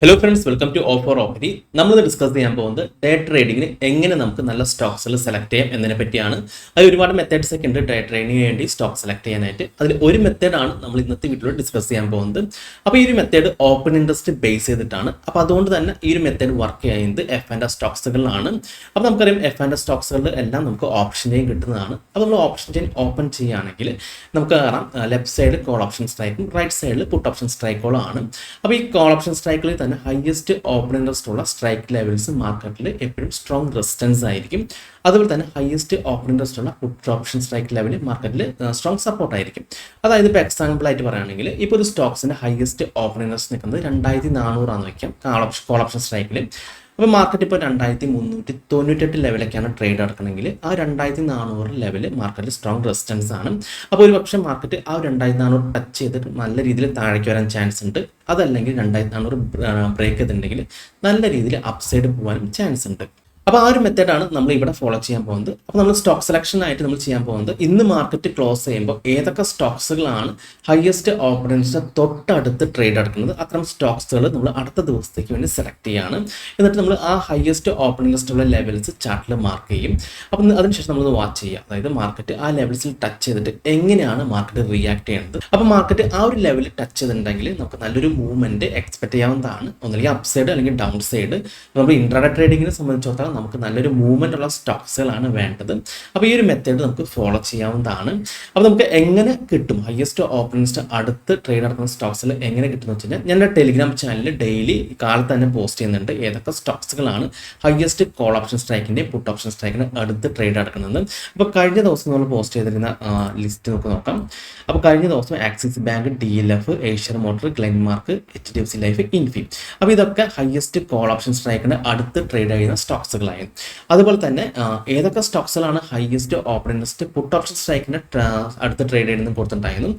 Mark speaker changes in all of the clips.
Speaker 1: Hello friends, welcome to ഓഫർ ഓപ്പറി. നമ്മൾ ഡിസ്കസ് ചെയ്യാൻ പോകുന്നത് ഡേ ട്രേഡിങ്ങിന് എങ്ങനെ നമുക്ക് നല്ല സ്റ്റോക്സുകൾ സെലക്ട് ചെയ്യാം എന്നതിനെ പറ്റിയാണ്. അതിൽ ഒരുപാട് മെത്തേഡ്സ് ഒക്കെ ഉണ്ട് ഡേ ട്രേഡിങ്ങിന് വേണ്ടി സ്റ്റോക്ക് സെലക്ട് ചെയ്യാനായിട്ട്. അതിൽ ഒരു മെത്തേഡാണ് നമ്മൾ ഇന്നത്തെ വീഡിയോയിൽ ഡിസ്കസ് ചെയ്യാൻ പോകുന്നത്. അപ്പോൾ ഈ ഒരു മെത്തേഡ് ഓപ്പൺ ഇൻട്രസ്റ്റ് ബേസ് ചെയ്തിട്ടാണ്. അപ്പോൾ അതുകൊണ്ട് തന്നെ ഈ ഒരു മെത്തേഡ് വർക്ക് ചെയ്യുന്നത് എഫ് ആൻഡ് സ്റ്റോക്സുകളിലാണ്. അപ്പോൾ നമുക്കറിയാം എഫ് ആൻഡ് സ്റ്റോക്സുകളിൽ എല്ലാം നമുക്ക് ഓപ്ഷൻ ചെയിൻ കിട്ടുന്നതാണ്. അപ്പോൾ നമ്മൾ ഓപ്ഷൻ ചെയിൻ ഓപ്പൺ ചെയ്യുകയാണെങ്കിൽ നമുക്ക് കാണാം ലെഫ്റ്റ് സൈഡിൽ കോൾ ഓപ്ഷൻ സ്ട്രൈക്കും റൈറ്റ് സൈഡിൽ പുട്ട് ഓപ്ഷൻ സ്ട്രൈക്കുകളും ആണ്. അപ്പോൾ ഈ കോൾ ഓപ്ഷൻ സ്ട്രൈക്കിൽ തന്നെ ഹയസ്റ്റ് ഓപ്പൺ ഇൻട്രസ്റ്റ് ഉള്ള സ്ട്രൈക്ക് ലെവൽസ് മാർക്കറ്റിൽ എപ്പോഴും സ്ട്രോങ് റെസിസ്റ്റൻസ് ആയിരിക്കും. അതുപോലെ തന്നെ ഹയസ്റ്റ് ഓപ്പൺ ഇൻട്രസ്റ്റ് ഉള്ള പുട്ട് ഓപ്ഷൻ സ്ട്രൈക്ക് ലെവൽ മാർക്കറ്റിൽ സ്ട്രോങ് സപ്പോർട്ട് ആയിരിക്കും. അതായത് ഇപ്പോൾ എക്സാമ്പിൾ ആയിട്ട് പറയുകയാണെങ്കിൽ ഇപ്പോൾ ഒരു സ്റ്റോക്സിന്റെ ഹയസ്റ്റ് ഓപ്പൺ ഇൻട്രസ്റ്റ് നിൽക്കുന്നത് 2400 വയ്ക്കാം കോൾ ഓപ്ഷൻ സ്ട്രൈക്കിൽ. അപ്പോൾ മാർക്കറ്റ് ഇപ്പോൾ 2398 ലെവലൊക്കെയാണ് ട്രേഡ് നടക്കണമെങ്കിൽ ആ 2400 ലെവൽ മാർക്കറ്റിൽ സ്ട്രോങ് റെസിസ്റ്റൻസ് ആണ്. അപ്പോൾ ഒരു പക്ഷേ മാർക്കറ്റ് ആ 2400 ടച്ച് ചെയ്തിട്ട് നല്ല രീതിയിൽ താഴേക്ക് വരാൻ ചാൻസ് ഉണ്ട്. അതല്ലെങ്കിൽ 2400 ബ്രേക്ക് ചെയ്തിട്ടുണ്ടെങ്കിൽ നല്ല രീതിയിൽ അപ്സൈഡ് പോകാനും ചാൻസ് ഉണ്ട്. അപ്പോൾ ആ ഒരു മെത്തേഡാണ് നമ്മൾ ഇവിടെ ഫോളോ ചെയ്യാൻ പോകുന്നത്. അപ്പോൾ നമ്മൾ സ്റ്റോക്ക് സെലക്ഷൻ ആയിട്ട് നമ്മൾ ചെയ്യാൻ പോകുന്നത് ഇന്ന് മാർക്കറ്റ് ക്ലോസ് ചെയ്യുമ്പോൾ ഏതൊക്കെ സ്റ്റോക്സുകളാണ് ഹയസ്റ്റ് ഓപ്പൺ ഇൻട്രസ്റ്റ് തൊട്ടടുത്ത് ട്രേഡ് എടുക്കുന്നത് അത്തരം സ്റ്റോക്സുകൾ നമ്മൾ അടുത്ത ദിവസത്തേക്ക് വേണ്ടി സെലക്ട് ചെയ്യാണ്. എന്നിട്ട് നമ്മൾ ആ ഹയസ്റ്റ് ഓപ്പൺ ഇൻട്രസ്റ്റ് ഉള്ള ലെവൽസ് ചാർട്ടിൽ മാർക്ക് ചെയ്യും. അപ്പം അതിനുശേഷം നമ്മൾ വാച്ച് ചെയ്യുക, അതായത് മാർക്കറ്റ് ആ ലെവൽസിൽ ടച്ച് ചെയ്തിട്ട് എങ്ങനെയാണ് മാർക്കറ്റ് റിയാക്ട് ചെയ്യുന്നത്. അപ്പോൾ മാർക്കറ്റ് ആ ഒരു ലെവലിൽ ടച്ച് ചെയ്തിട്ടുണ്ടെങ്കിൽ നമുക്ക് നല്ലൊരു മൂവ്മെന്റ് എക്സ്പെക്ട് ചെയ്യാവുന്നതാണ്. ഒന്നുകിൽ അപ്പ് സൈഡ് അല്ലെങ്കിൽ ഡൗൺ സൈഡ്. നമ്മൾ ഇൻട്രാഡേ ട്രേഡിങ്ങിനെ സംബന്ധിച്ചിടത്തോളം നമുക്ക് നല്ലൊരു മൂവ്മെന്റ് ഉള്ള സ്റ്റോക്സുകളാണ് വേണ്ടത്. അപ്പോൾ ഈ ഒരു മെത്തേഡ് നമുക്ക് ഫോളോ ചെയ്യാവുന്നതാണ്. അപ്പോൾ നമുക്ക് എങ്ങനെ കിട്ടും ഹയസ്റ്റ് ഓപ്പൺ ഇൻട്രസ്റ്റ് അടുത്ത് ട്രേഡ് നടക്കുന്ന സ്റ്റോക്സിൽ എങ്ങനെ കിട്ടുമെന്ന് വെച്ച് കഴിഞ്ഞാൽ ഞാൻ എൻ്റെ ടെലിഗ്രാം ചാനലിൽ ഡെയിലി കാലത്ത് തന്നെ പോസ്റ്റ് ചെയ്യുന്നുണ്ട് ഏതൊക്കെ സ്റ്റോക്സുകളാണ് ഹയസ്റ്റ് കോൾ ഓപ്ഷൻ സ്ട്രൈക്കിൻ്റെ പുട്ട് ഓപ്ഷൻ സ്ട്രൈക്കിന് അടുത്ത് ട്രേഡ് നടക്കുന്നത്. അപ്പോൾ കഴിഞ്ഞ ദിവസം നമ്മൾ പോസ്റ്റ് ചെയ്തിരുന്ന ലിസ്റ്റ് നമുക്ക് നോക്കാം. അപ്പോൾ കഴിഞ്ഞ ദിവസം Axis Bank, DLF, Eicher motor, Glenmark, HDFC life, Infy. അപ്പോൾ ഇതൊക്കെ ഹയസ്റ്റ് കോൾ ഓപ്ഷൻ സ്ട്രൈക്കിന് അടുത്ത് ട്രേഡ് ചെയ്യുന്ന സ്റ്റോക്സുകളായി. അതുപോലെ തന്നെ ഏതൊക്കെ സ്റ്റോക്സുകളാണ് highest open interest put option സ്ട്രൈക്കിന് അടുത്ത് ട്രേഡ് ചെയ്യുന്നത് കൊടുത്തിട്ടുണ്ടായിരുന്നു.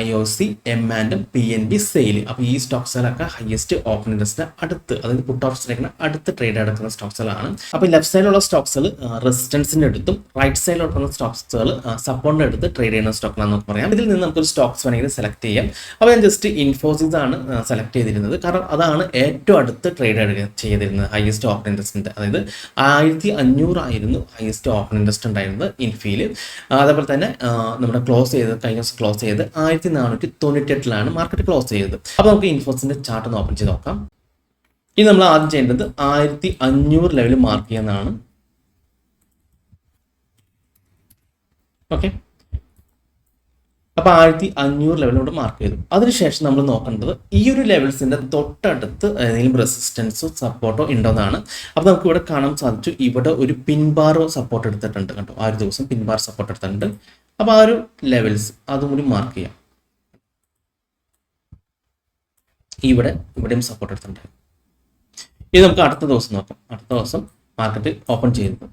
Speaker 1: IOC, M&M, PNB, SAIL. അപ്പോൾ ഈ സ്റ്റോക്സുകളൊക്കെ ഹയസ്റ്റ് ഓപ്പൺ ഇൻട്രസ്റ്റിന് അടുത്ത്, അതായത് പുട്ട് ഓപ്ഷൻ സ്ട്രൈക്കിന് അടുത്ത് ട്രേഡ് നടക്കുന്ന സ്റ്റോക്സുകളാണ്. അപ്പോൾ ലെഫ്റ്റ് സൈഡിലുള്ള സ്റ്റോക്സുകൾ റെസിസ്റ്റൻസിന്റെ അടുത്തും റൈറ്റ് സൈഡിലുള്ള സ്റ്റോക്സുകൾ സപ്പോർട്ടിന്റെ അടുത്ത് ട്രേഡ് ചെയ്യുന്ന സ്റ്റോക്കുകളാണെന്ന് നമുക്ക് പറയാം. ഇതിൽ നിന്ന് നമുക്കൊരു സ്റ്റോക്സ് വേണമെങ്കിൽ സെലക്ട് ചെയ്യാം. അപ്പോൾ ഞാൻ ജസ്റ്റ് ഇൻഫോസിസ് ആണ് സെലക്ട് ചെയ്തിരുന്നത്, കാരണം അതാണ് ഏറ്റവും അടുത്ത് ട്രേഡ് ചെയ്തിരുന്നത് ഹയസ്റ്റ് ഓപ്പൺ ഇൻട്രസ്റ്റിന്റെ. അതായത് 1500 ആയിരുന്നു ഹയസ്റ്റ് ഓപ്പൺ ഇൻട്രസ്റ്റ് ഉണ്ടായിരുന്നത് ഇൻഫിയിൽ. അതേപോലെ തന്നെ നമ്മുടെ കഴിഞ്ഞ ദിവസം ക്ലോസ് ചെയ്ത് 1498 മാർക്കറ്റ് ക്ലോസ് ചെയ്തത്. അപ്പോൾ നമുക്ക് ഇൻഫോസിന്റെ ചാർട്ട് ഒന്ന് ഓപ്പൺ ചെയ്ത് നോക്കാം. ഇനി നമ്മൾ ആദ്യം ചെയ്യേണ്ടത് 1500 ലെവൽ മാർക്ക് ചെയ്യുന്നതാണ്. ഓക്കെ, അപ്പോൾ 1500 ലെവലിലൂടെ മാർക്ക് ചെയ്തു. അതിനുശേഷം നമ്മൾ നോക്കേണ്ടത് ഈ ഒരു ലെവൽസിന്റെ തൊട്ടടുത്ത് ഏതെങ്കിലും റെസിസ്റ്റൻസോ സപ്പോർട്ടോ ഉണ്ടോന്നാണ്. അപ്പോൾ നമുക്ക് ഇവിടെ കാണാൻ സാധിച്ചു, ഇവിടെ ഒരു പിൻബാറോ സപ്പോർട്ട് എടുത്തിട്ടുണ്ട് കേട്ടോ. ആ ഒരു ദിവസം പിൻബാർ സപ്പോർട്ട് എടുത്തിട്ടുണ്ട്. അപ്പോൾ ആ ഒരു ലെവൽസ് അതും കൂടി മാർക്ക് ചെയ്യാം. ഇവിടെയും സപ്പോർട്ട് എടുത്തിട്ടുണ്ട്. ഇത് നമുക്ക് അടുത്ത ദിവസം നോക്കാം. അടുത്ത ദിവസം മാർക്കറ്റ് ഓപ്പൺ ചെയ്തത്,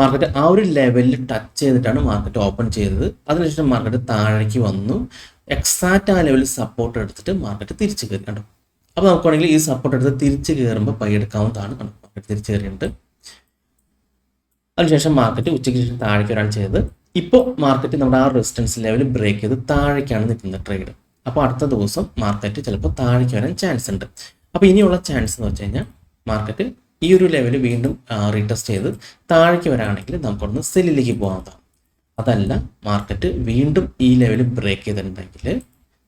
Speaker 1: മാർക്കറ്റ് ആ ഒരു ലെവലിൽ ടച്ച് ചെയ്തിട്ടാണ് മാർക്കറ്റ് ഓപ്പൺ ചെയ്തത്. അതിനുശേഷം മാർക്കറ്റ് താഴേക്ക് വന്നു, എക്സാക്റ്റ് ആ ലെവലിൽ സപ്പോർട്ട് എടുത്തിട്ട് മാർക്കറ്റ് തിരിച്ചു കയറി കണ്ടോ. അപ്പോൾ നമുക്കാണെങ്കിൽ ഈ സപ്പോർട്ട് എടുത്ത് തിരിച്ച് കയറുമ്പോൾ പൈ എടുക്കാവുന്നതാണ്. കണ്ടോ, മാർക്കറ്റ് തിരിച്ചു കയറിയിട്ടുണ്ട്. അതിനുശേഷം മാർക്കറ്റ് ഉച്ചയ്ക്ക് ശേഷം താഴേക്ക് വരാൻ ചെയ്തത്. ഇപ്പോൾ മാർക്കറ്റ് നമ്മുടെ ആ റെസിസ്റ്റൻസ് ലെവൽ ബ്രേക്ക് ചെയ്ത് താഴേക്കാണ് നിൽക്കുന്നത് ട്രേഡ്. അപ്പോൾ അടുത്ത ദിവസം മാർക്കറ്റ് ചിലപ്പോൾ താഴേക്ക് വരാൻ ചാൻസ് ഉണ്ട്. അപ്പോൾ ഇനിയുള്ള ചാൻസ് എന്ന് വെച്ച് കഴിഞ്ഞാൽ മാർക്കറ്റ് ഈ ഒരു ലെവൽ വീണ്ടും റീടെസ്റ്റ് ചെയ്ത് താഴേക്ക് വരാണെങ്കിൽ നമുക്കൊന്ന് സെല്ലിലേക്ക് പോകാവുന്നതാണ്. അതല്ല മാർക്കറ്റ് വീണ്ടും ഈ ലെവൽ ബ്രേക്ക് ചെയ്തിട്ടുണ്ടെങ്കിൽ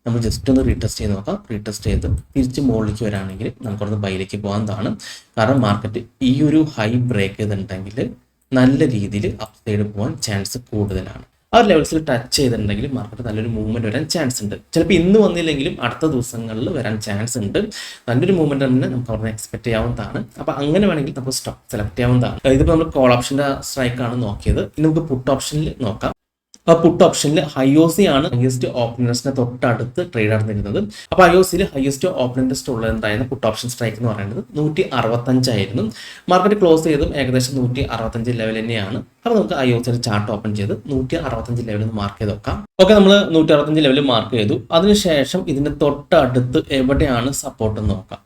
Speaker 1: നമ്മൾ ജസ്റ്റ് ഒന്ന് റീടെസ്റ്റ് ചെയ്ത് നോക്കാം. റീടെസ്റ്റ് ചെയ്ത് തിരിച്ച് മുകളിലേക്ക് വരാണെങ്കിൽ നമുക്കൊന്ന് ബൈയിലേക്ക് പോകാവുന്നതാണ്. കാരണം മാർക്കറ്റ് ഈ ഒരു ഹൈ ബ്രേക്ക് ചെയ്തിട്ടുണ്ടെങ്കിൽ നല്ല രീതിയിൽ അപ്സൈഡ് പോകാൻ ചാൻസ് കൂടുതലാണ്. ആ ഒരു ലെവൽസിൽ ടച്ച് ചെയ്തിട്ടുണ്ടെങ്കിൽ മാർക്കറ്റ് നല്ലൊരു മൂവ്മെന്റ് വരാൻ ചാൻസ് ഉണ്ട്. ചിലപ്പോൾ ഇന്ന് വന്നില്ലെങ്കിലും അടുത്ത ദിവസങ്ങളിൽ വരാൻ ചാൻസ് ഉണ്ട്. നല്ലൊരു മൂവ്മെന്റ് തന്നെ നമുക്ക് അവിടെ എക്സ്പെക്ട് ചെയ്യാവുന്നതാണ്. അപ്പോൾ അങ്ങനെ വേണമെങ്കിൽ നമുക്ക് സ്റ്റോക്ക് സെലക്ട് ചെയ്യാവുന്നതാണ്. ഇതിപ്പോൾ നമ്മൾ കോൾ ഓപ്ഷന്റെ സ്ട്രൈക്കാണ് നോക്കിയത്. ഇനി നമുക്ക് പുട്ട് ഓപ്ഷനിൽ നോക്കാം. ആ പുട്ട് ഓപ്ഷനിൽ IOC ആണ് ഹയസ്റ്റ് ഓപ്പൺ ഇൻട്രസ്റ്റിനെ തൊട്ടടുത്ത് ട്രേഡ് നടന്നിരുന്നത്. അപ്പോൾ IOCയിൽ ഹയസ്റ്റ് ഓപ്പൺ ഇൻട്രസ്റ്റ് ഉള്ളതായിരുന്ന പുട്ട് ഓപ്ഷൻ സ്ട്രൈക്ക് എന്ന് പറയുന്നത് 165 ആയിരുന്നു. മാർക്കറ്റ് ക്ലോസ് ചെയ്തും ഏകദേശം 165 ലെവൽ തന്നെയാണ്. അപ്പോൾ നമുക്ക് IOCയുടെ ചാർട്ട് ഓപ്പൺ ചെയ്ത് 165 ലെവലിൽ മാർക്ക് ചെയ്ത് നോക്കാം. ഓക്കെ, നമ്മൾ 165 ലെവലിൽ മാർക്ക് ചെയ്തു. അതിനുശേഷം ഇതിന്റെ തൊട്ടടുത്ത് എവിടെയാണ് സപ്പോർട്ട് എന്ന് നോക്കാം.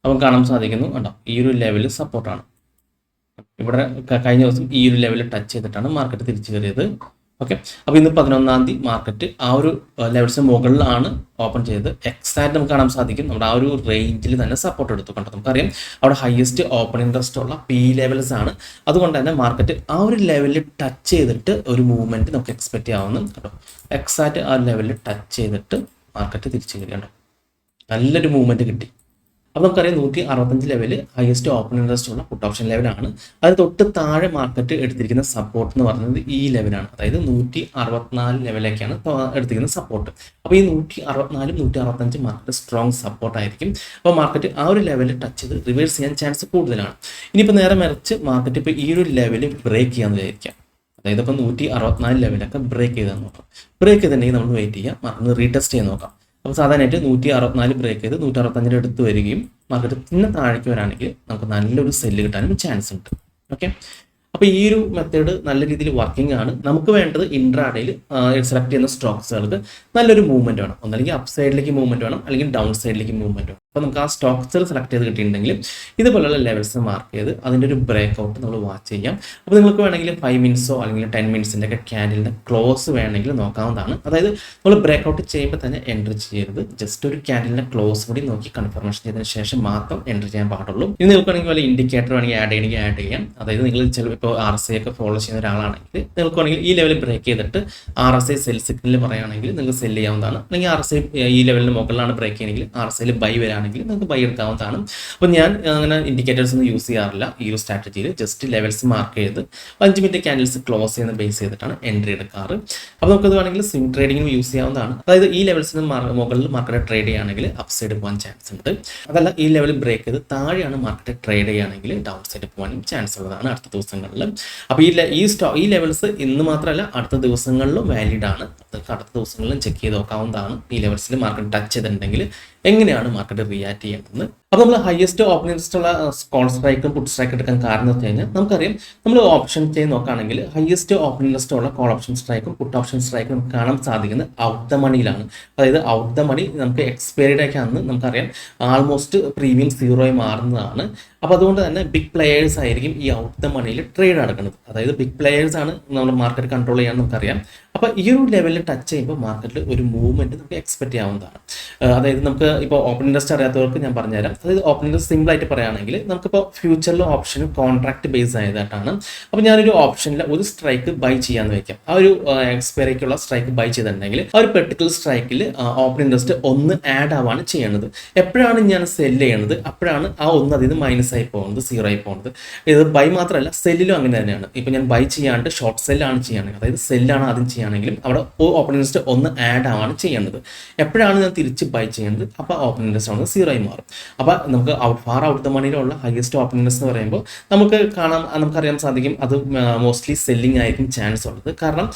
Speaker 1: അപ്പം കാണാൻ സാധിക്കുന്നു കണ്ടോ, ഈ ഒരു ലെവലിൽ സപ്പോർട്ടാണ്. ഇവിടെ കഴിഞ്ഞ ദിവസം ഈ ഒരു ലെവലിൽ ടച്ച് ചെയ്തിട്ടാണ് മാർക്കറ്റ് തിരിച്ചു കയറിയത്. ഓക്കെ. അപ്പോൾ ഇന്ന് 11-ാം തീയതി മാർക്കറ്റ് ആ ഒരു ലെവൽസിന് മുകളിലാണ് ഓപ്പൺ ചെയ്ത് എക്സാക്റ്റ് നമുക്ക് കാണാൻ സാധിക്കും. നമ്മുടെ ആ ഒരു റേഞ്ചിൽ തന്നെ സപ്പോർട്ട് എടുത്തു കണ്ടോ. നമുക്കറിയാം അവിടെ ഹയസ്റ്റ് ഓപ്പൺ ഇൻട്രസ്റ്റ് ഉള്ള പി ലെവൽസ് ആണ്. അതുകൊണ്ട് തന്നെ മാർക്കറ്റ് ആ ഒരു ലെവലിൽ ടച്ച് ചെയ്തിട്ട് ഒരു മൂവ്മെന്റ് നമുക്ക് എക്സ്പെക്ട് ചെയ്യാവുന്ന കേട്ടോ. എക്സാക്റ്റ് ആ ലെവലിൽ ടച്ച് ചെയ്തിട്ട് മാർക്കറ്റ് തിരിച്ചു കയറിയുണ്ടോ, നല്ലൊരു മൂവ്മെന്റ് കിട്ടി. അപ്പോൾ നമുക്കറിയാം 165 ലെവല് ഹയസ്റ്റ് ഓപ്പൺ ഇൻട്രസ്റ്റ് ഉള്ള പുട്ട് ഓപ്ഷൻ ലെവലാണ്. അത് തൊട്ട് താഴെ മാർക്കറ്റ് എടുത്തിരിക്കുന്ന സപ്പോർട്ട് എന്ന് പറയുന്നത് ഈ ലെവലാണ്. അതായത് 164 ലെവലിലേക്കാണ് എടുത്തിരിക്കുന്ന സപ്പോർട്ട്. അപ്പോൾ ഈ 164, 165 മാർക്കറ്റ് സ്ട്രോങ് സപ്പോർട്ട് ആയിരിക്കും. അപ്പോൾ മാർക്കറ്റ് ആ ഒരു ലെവലിൽ ടച്ച് ചെയ്ത് റിവേഴ്സ് ചെയ്യാൻ ചാൻസ് കൂടുതലാണ്. ഇനിയിപ്പോൾ നേരെ മറിച്ച് മാർക്കറ്റ് ഇപ്പോൾ ഈ ഒരു ലെവലിൽ ബ്രേക്ക് ചെയ്യാമെന്ന് വിചാരിക്കാം. അതായത് ഇപ്പോൾ 164 ലെവലൊക്കെ ബ്രേക്ക് ചെയ്താൽ നോക്കാം. ബ്രേക്ക് ചെയ്തിട്ടുണ്ടെങ്കിൽ നമ്മൾ വെയിറ്റ് ചെയ്യാം, മാർക്കറ്റ് റീടെസ്റ്റ് ചെയ്ത് നോക്കാം. അപ്പോൾ സാധാരണയായിട്ട് 164 ബ്രേക്ക് ചെയ്ത് 165 അടുത്ത് വരികയും മാർക്കറ്റ് പിന്നെ താഴേക്ക് വരാണെങ്കിൽ നമുക്ക് നല്ലൊരു സെല്ല് കിട്ടാനും ചാൻസ് ഉണ്ട്. ഓക്കെ. അപ്പോൾ ഈ ഒരു മെത്തേഡ് നല്ല രീതിയിൽ വർക്കിംഗ് ആണ്. നമുക്ക് വേണ്ടത് ഇൻട്രാഡേയിൽ സെലക്ട് ചെയ്യുന്ന സ്റ്റോക്സുകൾക്ക് നല്ലൊരു മൂവ്മെന്റ് വേണം. ഒന്നല്ലെങ്കിൽ അപ്പ് സൈഡിലേക്ക് മൂവ്മെന്റ് വേണം, അല്ലെങ്കിൽ ഡൗൺ സൈഡിലേക്ക് മൂവ്മെന്റ് വേണം. അപ്പോൾ നമുക്ക് ആ സ്റ്റോക്സുകൾ സെലക്ട് ചെയ്ത് കിട്ടിയിട്ടുണ്ടെങ്കിൽ ഇതുപോലുള്ള ലെവൽസ് മാർക്ക് ചെയ്ത് അതിൻ്റെ ഒരു ബ്രേക്ക് ഔട്ട് നമ്മൾ വാച്ച് ചെയ്യാം. അപ്പോൾ നിങ്ങൾക്ക് വേണമെങ്കിൽ 5 മിനിറ്റ്സോ അല്ലെങ്കിൽ 10 മിനിറ്റ്സിൻ്റെ ഒക്കെ ക്യാൻഡലിൻ്റെ ക്ലോസ് വേണമെങ്കിൽ നോക്കാവുന്നതാണ്. അതായത് നമ്മൾ ബ്രേക്ക് ഔട്ട് ചെയ്യുമ്പോൾ തന്നെ എൻട്രി ചെയ്യരുത്. ജസ്റ്റ് ഒരു ക്യാൻഡലിൻ്റെ ക്ലോസ് കൂടി നോക്കി കൺഫർമേഷൻ ചെയ്തതിന് ശേഷം മാത്രം എൻട്രി ചെയ്യാൻ പാടുള്ളൂ. ഇനി നിങ്ങൾക്ക് വേണമെങ്കിൽ വല്ല ഇൻഡിക്കേറ്റർ വേണമെങ്കിൽ ആഡ് ചെയ്യണമെങ്കിൽ ആഡ് ചെയ്യാം. അതായത് നിങ്ങൾ ചിലപ്പോൾ ഇപ്പോൾ RSI ഒക്കെ ഫോളോ ചെയ്യുന്ന ഒരാളാണെങ്കിൽ നിങ്ങൾക്ക് വേണമെങ്കിൽ ഈ ലെവലിൽ ബ്രേക്ക് ചെയ്തിട്ട് RSI സെൽ സിഗ്നൽ പറയുകയാണെങ്കിൽ നിങ്ങൾക്ക് സെല് ചെയ്യാവുന്നതാണ്. അല്ലെങ്കിൽ RSI ഈ ലെവലിന് മുകളിലാണ് ബ്രേക്ക് ചെയ്യണമെങ്കിൽ RSIയിൽ ബൈ വരാണെങ്കിൽ നിങ്ങൾക്ക് ബൈ എടുക്കാവുന്നതാണ്. അപ്പോൾ ഞാൻ അങ്ങനെ ഇൻഡിക്കേറ്റേഴ്സ് ഒന്നും യൂസ് ചെയ്യാറില്ല ഈ ഒരു സ്ട്രാറ്റജിയിൽ. ജസ്റ്റ് ലെവൽസ് മാർക്ക് ചെയ്ത് 5 മിനിറ്റ് ക്യാൻഡിൽസ് ക്ലോസ് ചെയ്യുന്ന ബേസ് ചെയ്തിട്ടാണ് എൻട്രി എടുക്കാറ്. അപ്പോൾ നമുക്കത് വേണമെങ്കിൽ സ്വിംഗ് ട്രേഡിംഗിന് യൂസ് ചെയ്യാവുന്നതാണ്. അതായത് ഈ ലെവൽസിന് മുകളിൽ മാർക്കറ്റ് ട്രേഡ് ചെയ്യുകയാണെങ്കിൽ അപ്പ് സൈഡ് പോകാൻ ചാൻസ് ഉണ്ട്. അതല്ല ഈ ലെവൽ ബ്രേക്ക് ചെയ്ത് താഴെയാണ് മാർക്കറ്റ് ട്രേഡ് ചെയ്യുകയാണെങ്കിൽ ഡൗൺ സൈഡ് പോകാനും ചാൻസ് ഉള്ളതാണ് അടുത്ത ദിവസങ്ങളിൽ. അപ്പോൾ ഈ ലെവൽസ് ഇന്ന് മാത്രമല്ല അടുത്ത ദിവസങ്ങളിലും വാലിഡ് ആണ്. അടുത്ത ദിവസങ്ങളിലും ചെക്ക് ചെയ്ത് നോക്കാവുന്നതാണ്. ഈ ലെവൽസിൽ മാർക്കറ്റ് ടച്ച് ചെയ്തിട്ടുണ്ടെങ്കിൽ എങ്ങനെയാണ് മാർക്കറ്റ് റിയാക്ട് ചെയ്യേണ്ടത്. അപ്പോൾ നമ്മൾ ഹയസ്റ്റ് ഓപ്പൺ ഇൻട്രസ്റ്റ് ഉള്ള കോൾ സ്ട്രൈക്കും പുട്ട് സ്ട്രൈക്കും എടുക്കാൻ കാരണം എന്ന് വെച്ച് കഴിഞ്ഞാൽ നമുക്കറിയാം നമ്മൾ ഓപ്ഷൻ ചെയ്ത് നോക്കുകയാണെങ്കിൽ ഹയസ്റ്റ് ഓപ്പൺ ഇൻട്രസ്റ്റ് ഉള്ള കോൾ ഓപ്ഷൻ സ്ട്രൈക്കും പുട്ട് ഓപ്ഷൻ സ്ട്രൈക്കും നമുക്ക് കാണാൻ സാധിക്കുന്നത് ഔട്ട് ദ മണിയിലാണ്. അതായത് ഔട്ട് ദ മണി നമുക്ക് എക്സ്പയർഡ് ആക്കാന്ന് നമുക്കറിയാം ആൾമോസ്റ്റ് പ്രീമിയം 0 മാറുന്നതാണ്. അപ്പോൾ അതുകൊണ്ട് തന്നെ ബിഗ് പ്ലെയേഴ്സ് ആയിരിക്കും ഈ ഔട്ട് ദ മണിയിൽ ട്രേഡ് നടക്കുന്നത്. അതായത് ബിഗ് പ്ലെയേഴ്സ് ആണ് നമ്മുടെ മാർക്കറ്റ് കൺട്രോൾ ചെയ്യാൻ നമുക്കറിയാം. അപ്പോൾ ഈ ഒരു ലെവലിൽ ടച്ച് ചെയ്യുമ്പോൾ മാർക്കറ്റിൽ ഒരു മൂവ്മെന്റ് നമുക്ക് എക്സ്പെക്ട് ചെയ്യാവുന്നതാണ്. അതായത് നമുക്ക് ഇപ്പോൾ ഓപ്പൺ ഇൻട്രസ്റ്റ് അറിയാത്തവർക്ക് ഞാൻ പറഞ്ഞുതരാം. അതായത് ഓപ്പൺ ഇൻട്രസ്റ്റ് സിമ്പിൾ ആയിട്ട് പറയുകയാണെങ്കിൽ നമുക്കിപ്പോൾ ഫ്യൂച്ചറിലെ ഓപ്ഷൻ കോൺട്രാക്ട് ബേസ് ആയതായിട്ടാണ്. അപ്പോൾ ഞാനൊരു ഓപ്ഷനിൽ ഒരു സ്ട്രൈക്ക് ബൈ ചെയ്യാന്ന് വയ്ക്കാം. ആ ഒരു എക്സ്പയറിക്കുള്ള സ്ട്രൈക്ക് ബൈ ചെയ്തിട്ടുണ്ടെങ്കിൽ ആ ഒരു പെർട്ടിക്കുലർ സ്ട്രൈക്കിൽ ഓപ്പൺ ഇൻട്രസ്റ്റ് 1 ആഡ് ആവാണ് ചെയ്യുന്നത്. എപ്പോഴാണ് ഞാൻ സെല് ചെയ്യുന്നത് അപ്പോഴാണ് ആ 1 അതിൽ നിന്ന് മൈനസ് ആയി പോകുന്നത്, 0 ആയി പോകുന്നത്. ഇത് ബൈ മാത്രമല്ല സെല്ലിലും അങ്ങനെ തന്നെയാണ്. ഇപ്പോൾ ഞാൻ ബൈ ചെയ്യാണ്ട് ഷോർട്ട് സെല്ലാണ് ചെയ്യുകയാണെങ്കിൽ, അതായത് സെല്ലാണ് ആദ്യം ചെയ്യുകയാണെങ്കിലും അവിടെ ഓപ്പൺ ഇൻട്രസ്റ്റ് 1 ആഡ് ആവാണ് ചെയ്യുന്നത്. എപ്പോഴാണ് ഞാൻ തിരിച്ച് ബൈ ചെയ്യുന്നത് അപ്പോൾ ഓപ്പൺ ഇൻട്രസ്റ്റ് ആണ് 0 ആയി മാറും. അപ്പോൾ നമുക്ക് ഫാർ ഔട്ട് ദ മണിയിലുള്ള ഹയസ്റ്റ് ഓപ്പൺ ഇൻട്രസ്റ്റ് എന്ന് പറയുമ്പോൾ നമുക്കറിയാൻ സാധിക്കും അത് മോസ്റ്റ്ലി സെല്ലിംഗ് ആയിരിക്കും ചാൻസ് ഉള്ളത്. കാരണം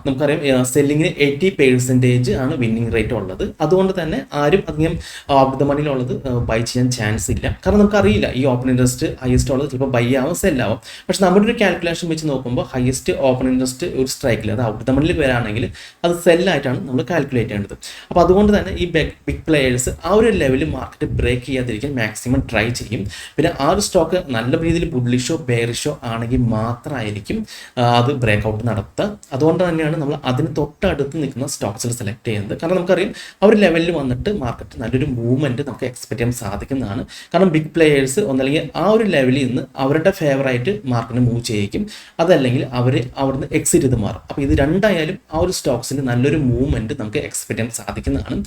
Speaker 1: നമുക്കറിയാം സെല്ലിങ്ങിന് 80% ആണ് വിന്നിങ് റേറ്റ് ഉള്ളത്. അതുകൊണ്ട് തന്നെ ആരും അധികം ഔട്ട് ദ മണിയിലുള്ളത് ബൈ ചെയ്യാൻ ചാൻസ് ഇല്ല. കാരണം നമുക്കറിയില്ല ഈ ഓപ്പൺ ഇൻട്രസ്റ്റ് ഹയസ്റ്റ് ഉള്ളത് ചിലപ്പോൾ ബൈ ആവും സെല്ലാവും. പക്ഷെ നമ്മുടെ ഒരു കാൽക്കുലേഷൻ വെച്ച് നോക്കുമ്പോൾ ഹയസ്റ്റ് ഓപ്പൺ ഇൻട്രസ്റ്റ് ഒരു സ്ട്രൈക്കിൽ അത് ഔട്ട് ദ മണിയിൽ വരാണെങ്കിൽ അത് സെല്ലായിട്ടാണ് നമ്മൾ കാൽക്കുലേറ്റ് ചെയ്യേണ്ടത്. അപ്പോൾ അതുകൊണ്ട് തന്നെ ഈ ബിഗ് പ്ലെയേഴ്സ് ആ ഒരു ലെവലിൽ മാർക്കറ്റ് ബ്രേക്ക് ചെയ്യാതിരിക്കാൻ മാക്സിമം ട്രൈ ചെയ്യും. പിന്നെ ആ ഒരു സ്റ്റോക്ക് നല്ല രീതിയിൽ ബുള്ളിഷോ ബെയറിഷോ ആണെങ്കിൽ മാത്രമായിരിക്കും അത് ബ്രേക്ക് ഔട്ട് നടത്തുക. അതുകൊണ്ട് തന്നെയാണ് നമ്മൾ അതിന് തൊട്ടടുത്ത് നിൽക്കുന്ന സ്റ്റോക്സിൽ സെലക്ട് ചെയ്യുന്നത്. കാരണം നമുക്കറിയാം ആ ഒരു ലെവലിൽ വന്നിട്ട് മാർക്കറ്റ് നല്ലൊരു മൂവ്മെന്റ് നമുക്ക് എക്സ്പെക്ട് ചെയ്യാൻ സാധിക്കുന്നതാണ്. കാരണം ബിഗ് പ്ലെയേഴ്സ് ഒന്നല്ലെങ്കിൽ ആ ഒരു ലെവലിൽ നിന്ന് അവരുടെ ഫേവറായിട്ട് മാർക്കറ്റിന് മൂവ് ചെയ്യിക്കും, അതല്ലെങ്കിൽ അവർ അവിടുന്ന് എക്സിറ്റ് ചെയ്ത് മാറും. അപ്പോൾ ഇത് രണ്ടായാലും ആ ഒരു സ്റ്റോക്സിന് നല്ലൊരു മൂവ്മെന്റ് നമുക്ക് എക്സ്പെക്ട് ചെയ്യാൻ സാധിക്കുന്നതാണ്.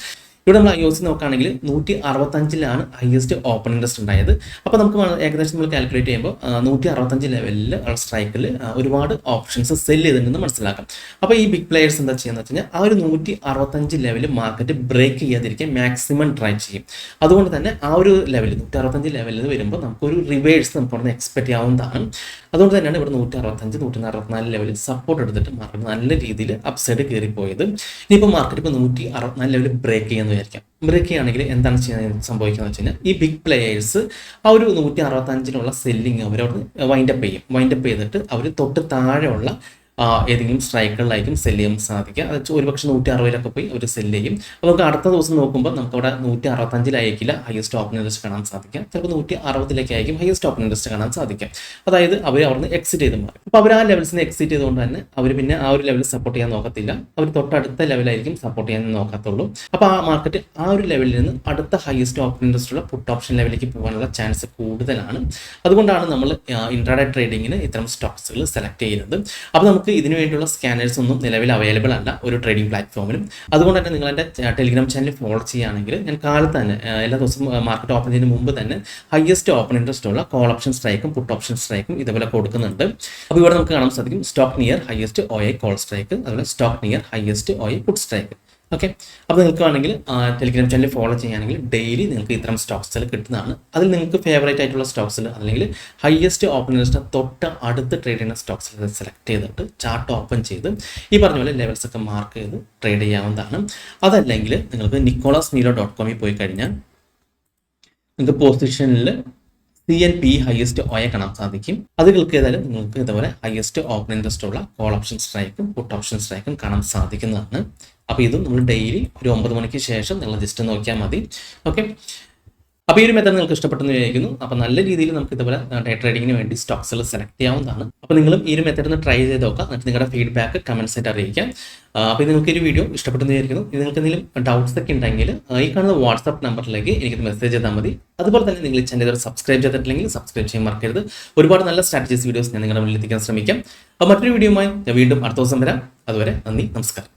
Speaker 1: ഇവിടെ നമ്മൾ IOC നോക്കുകയാണെങ്കിൽ 165 ഹയസ്റ്റ് ഓപ്പൺ ഇൻട്രസ്റ്റ് ഉണ്ടായത്. അപ്പോൾ നമുക്ക് ഏകദേശം നമ്മൾ കാൽക്കുലേറ്റ് ചെയ്യുമ്പോൾ 165 ലെവലിൽ സ്ട്രൈക്കിൽ ഒരുപാട് ഓപ്ഷൻസ് സെല്ല് ചെയ്തിട്ടുണ്ടെന്ന് മനസ്സിലാക്കാം. അപ്പോൾ ഈ ബിഗ് പ്ലെയേഴ്സ് എന്താ ചെയ്യുന്നത് വെച്ച് കഴിഞ്ഞാൽ ആ ഒരു 165 ലെവലിൽ മാർക്കറ്റ് ബ്രേക്ക് ചെയ്യാതിരിക്കാൻ മാക്സിമം ട്രൈ ചെയ്യും. അതുകൊണ്ട് തന്നെ ആ ഒരു ലെവലിൽ 165 ലെവലിൽ വരുമ്പോൾ നമുക്കൊരു റിവേഴ്സ് നമുക്ക് അവിടെ എക്സ്പെക്ട് ചെയ്യാവുന്നതാണ്. അതുകൊണ്ട് തന്നെയാണ് ഇവിടെ 165, 164 ലെവലിൽ സപ്പോർട്ട് എടുത്തിട്ട് മാർക്കറ്റ് നല്ല രീതിയിൽ അപ്സൈഡ് കയറിപ്പോയത്. ഇനിയിപ്പോൾ മാർക്കറ്റ് ഇപ്പോൾ 164 ലെവലിൽ ബ്രേക്ക് ചെയ്യുന്ന വിചാരിക്കാം. ബ്രേക്ക് ചെയ്യുകയാണെങ്കിൽ എന്താണ് സംഭവിക്കുന്നത് വെച്ച് കഴിഞ്ഞാൽ ഈ ബിഗ് പ്ലെയേഴ്സ് ആ ഒരു 165 സെല്ലിങ് അവരവിടെ വൈൻഡപ്പ് ചെയ്യും. വൈൻഡപ്പ് ചെയ്തിട്ട് അവർ തൊട്ട് താഴെയുള്ള ഏതെങ്കിലും സ്ട്രൈക്കുകളിലായിരിക്കും സെല് ചെയ്യാൻ സാധിക്കുക. അത് ഒരുപക്ഷെ 160 പോയി അവർ സെല് ചെയ്യും. അപ്പോൾ നമുക്ക് അടുത്ത ദിവസം നോക്കുമ്പോൾ നമുക്ക് അവിടെ 165 ഹയസ്റ്റ് ഓപ്പൺ ഇൻട്രസ്റ്റ് കാണാൻ സാധിക്കാം. ചിലപ്പോൾ 160 ഹയസ്റ്റ് ഓപ്പൺ ഇൻട്രസ്റ്റ് കാണാൻ സാധിക്കാം. അതായത് അവർ അവിടുന്ന് എക്സിറ്റ് ചെയ്ത് മാറും. അപ്പോൾ അവർ ആ ലെവൽസിന് എക്സിറ്റ് ചെയ്തുകൊണ്ട് തന്നെ അവർ പിന്നെ ആ ഒരു ലെവലിൽ സപ്പോർട്ട് ചെയ്യാൻ നോക്കത്തില്ല. അവർ തൊട്ടടുത്ത ലെവലായിരിക്കും സപ്പോർട്ട് ചെയ്യാൻ നോക്കത്തുള്ളൂ. അപ്പോൾ ആ മാർക്കറ്റ് ആ ഒരു ലെവലിൽ നിന്ന് അടുത്ത ഹയസ്റ്റ് ഓപ്പൺ ഇൻട്രസ്റ്റ് ഉള്ള പുട്ട് ഓപ്ഷൻ ലെവലിലേക്ക് പോകാനുള്ള ചാൻസ് കൂടുതലാണ്. അതുകൊണ്ടാണ് നമ്മൾ ഇൻട്രാഡേ ട്രേഡിങ്ങിന് ഇത്തരം സ്റ്റോക്സുകൾ സെലക്ട് ചെയ്യുന്നത്. അപ്പോൾ നമുക്ക് ഇതിനു വേണ്ടിയുള്ള സ്കാനേഴ്സ് ഒന്നും നിലവിൽ അവൈലബിൾ അല്ല ഒരു ട്രേഡിംഗ് പ്ലാറ്റ്ഫോമിലും. അതുകൊണ്ട് തന്നെ നിങ്ങൾ എൻ്റെ ടെലിഗ്രാം ചാനൽ ഫോളോ ചെയ്യുകയാണെങ്കിൽ ഞാൻ കാലത്ത് തന്നെ എല്ലാ ദിവസവും മാർക്കറ്റ് ഓപ്പൺ ചെയ്യുന്നതിന് മുമ്പ് തന്നെ ഹയസ്റ്റ് ഓപ്പൺ ഇൻട്രസ്റ്റ് ഉള്ള കോൾ ഓപ്ഷൻ സ്ട്രൈക്കും പുട്ട് ഓപ്ഷൻ സ്ട്രൈക്കും ഇതുപോലെ കൊടുക്കുന്നുണ്ട്. അപ്പോൾ ഇവിടെ നമുക്ക് കാണാൻ സാധിക്കും stock near highest OI call strike, അതുപോലെ stock near highest OI put strike. Okay, അപ്പോൾ നിങ്ങൾക്ക് വേണമെങ്കിൽ ടെലിഗ്രാം ചാനൽ ഫോളോ ചെയ്യുകയാണെങ്കിൽ ഡെയിലി നിങ്ങൾക്ക് ഇത്തരം സ്റ്റോക്സിൽ കിട്ടുന്നതാണ്. അതിൽ നിങ്ങൾക്ക് ഫേവറേറ്റ് ആയിട്ടുള്ള സ്റ്റോക്സിൽ അല്ലെങ്കിൽ ഹയസ്റ്റ് ഓപ്പൺ ഇൻട്രസ്റ്റ് തൊട്ട് അടുത്ത് ട്രേഡ് ചെയ്യുന്ന സ്റ്റോക്സിൽ സെലക്ട് ചെയ്തിട്ട് ചാർട്ട് ഓപ്പൺ ചെയ്ത് ഈ പറഞ്ഞ പോലെ ലെവൽസ് ഒക്കെ മാർക്ക് ചെയ്ത് ട്രേഡ് ചെയ്യാവുന്നതാണ്. അതല്ലെങ്കിൽ നിങ്ങൾക്ക് nicolasnilo.com പോയി കഴിഞ്ഞാൽ നിങ്ങൾക്ക് പൊസിഷനിൽ CNP ഹയസ്റ്റ് OI കാണാൻ സാധിക്കും. അത് ക്ലിക്ക് ചെയ്താലും നിങ്ങൾക്ക് ഇതുപോലെ ഹയസ്റ്റ് ഓപ്പൺ ഇൻട്രസ്റ്റ് ഉള്ള കോൾ ഓപ്ഷൻ സ്ട്രൈക്കും പുട്ട് ഓപ്ഷൻ സ്ട്രൈക്കും കാണാൻ സാധിക്കുന്നതാണ്. അപ്പോൾ ഇതും നമ്മൾ ഡെയിലി ഒരു 9 മണിക്ക് ശേഷം നിങ്ങൾ ജസ്റ്റ് നോക്കിയാൽ മതി. ഓക്കെ, അപ്പോൾ ഈ ഒരു മെത്തേഡ് നിങ്ങൾക്ക് ഇഷ്ടപ്പെട്ടെന്ന് വിചാരിക്കുന്നു. അപ്പോൾ നല്ല രീതിയിൽ നമുക്ക് ഇതുപോലെ ഡേ ട്രേഡിങ്ങിന് വേണ്ടി സ്റ്റോക്സുകൾ സെലക്ട് ചെയ്യാവുന്നതാണ്. അപ്പോൾ നിങ്ങളും ഈ ഒരു മെത്തേഡ് ഒന്ന് ട്രൈ ചെയ്ത് നോക്കാം. എന്നിട്ട് നിങ്ങളുടെ ഫീഡ്ബാക്ക് കമൻസ് ആയിട്ട് അറിയിക്കാം. അപ്പോൾ നിങ്ങൾക്ക് ഈ ഒരു വീഡിയോ ഇഷ്ടപ്പെട്ടെന്ന് വിചാരിക്കുന്നു. നിങ്ങൾക്ക് എന്തെങ്കിലും ഡൗട്ട്സ് ഒക്കെ ഉണ്ടെങ്കിൽ ഈ കാണുന്ന വാട്സാപ്പ് നമ്പറിലേക്ക് എനിക്കത് മെസ്സേജ് ചെയ്താൽ മതി. അതുപോലെ തന്നെ നിങ്ങൾ ഈ ചാനൽ സബ്സ്ക്രൈബ് ചെയ്തിട്ടില്ലെങ്കിൽ സബ്സ്ക്രൈബ് ചെയ്യാൻ മറക്കരുത്. ഒരുപാട് നല്ല സ്ട്രാറ്റജീസ് വീഡിയോസ് ഞാൻ നിങ്ങളുടെ മുന്നിൽ എത്തിക്കാൻ ശ്രമിക്കാം. അപ്പോൾ മറ്റൊരു വീഡിയോയുമായി ഞാൻ വീണ്ടും അടുത്ത ദിവസം വരാം. അതുവരെ നന്ദി, നമസ്കാരം.